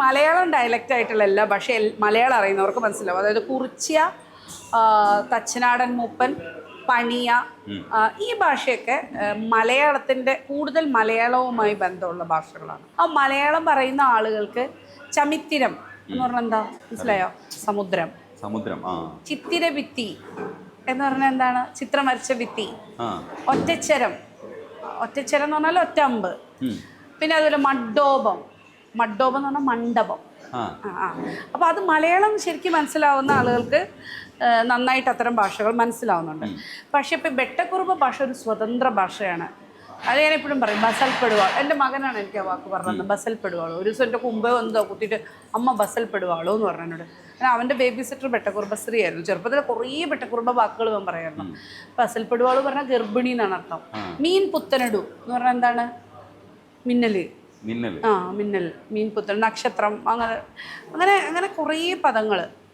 Malayalam dialect ആയിട്ടുള്ള എല്ലാ ഭാഷ മലയാളം അറിയുന്നവർക്ക് മനസ്സിലാവും. അതായത് കുറിച്യ, തച്ചനാടൻ മൂപ്പൻ, പണിയ, ഈ ഭാഷയൊക്കെ മലയാളത്തിൻ്റെ കൂടുതൽ മലയാളവുമായി ബന്ധമുള്ള ഭാഷകളാണ്. ആ മലയാളം പറയുന്ന ആളുകൾക്ക് ചമിത്തിരം എന്ന് പറഞ്ഞാൽ എന്താ മനസ്സിലായോ? സമുദ്രം. സമുദ്രം. ചിത്തിര ഭിത്തി എന്ന് പറഞ്ഞാൽ എന്താണ്? ചിത്രം വരച്ച ഭിത്തി. ഒറ്റച്ചരം. ഒറ്റച്ചരം എന്ന് പറഞ്ഞാൽ ഒറ്റമ്പ്. പിന്നെ അതുപോലെ മഡ്ഡോപം. മഡ്ഡോപം എന്ന് പറഞ്ഞാൽ മണ്ഡപം. അപ്പോൾ അത് മലയാളം ശരിക്കും മനസ്സിലാവുന്ന ആളുകൾക്ക് നന്നായിട്ട് അത്തരം ഭാഷകൾ മനസ്സിലാവുന്നുണ്ട്. പക്ഷെ ഇപ്പം ബെട്ടക്കുറുബ ഭാഷ ഒരു സ്വതന്ത്ര ഭാഷയാണ്. അത് ഞാൻ എപ്പോഴും പറയും, ബസൽപ്പെടുവാൾ. എൻ്റെ മകനാണ് എനിക്ക് ആ വാക്ക് പറഞ്ഞത്, ബസൽപ്പെടുവാളോ. ഒരു ദിവസം എൻ്റെ കുമ്പോ എന്തോ കുത്തിയിട്ട് അമ്മ ബസൽപ്പെടുവാളോ എന്ന് പറഞ്ഞു എന്നോട്. കാരണം അവൻ്റെ ബേബി സിറ്റർ ബെട്ടക്കുറുബശ്രീ ആയിരുന്നു. ചെറുപ്പത്തിൽ കുറേ ബെട്ടക്കുറുബ വാക്കുകൾ അവൻ പറയായിരുന്നു. ബസൽപ്പെടുവാള് പറഞ്ഞാൽ ഗർഭിണി എന്നാണ് അർത്ഥം. മീൻ പുത്തനടു എന്ന് പറഞ്ഞാൽ എന്താണ്? മിന്നൽ. മിന്നൽ. മീൻ പുത്തൻ, നക്ഷത്രം, അങ്ങനെ അങ്ങനെ അങ്ങനെ കുറേ പദങ്ങൾ.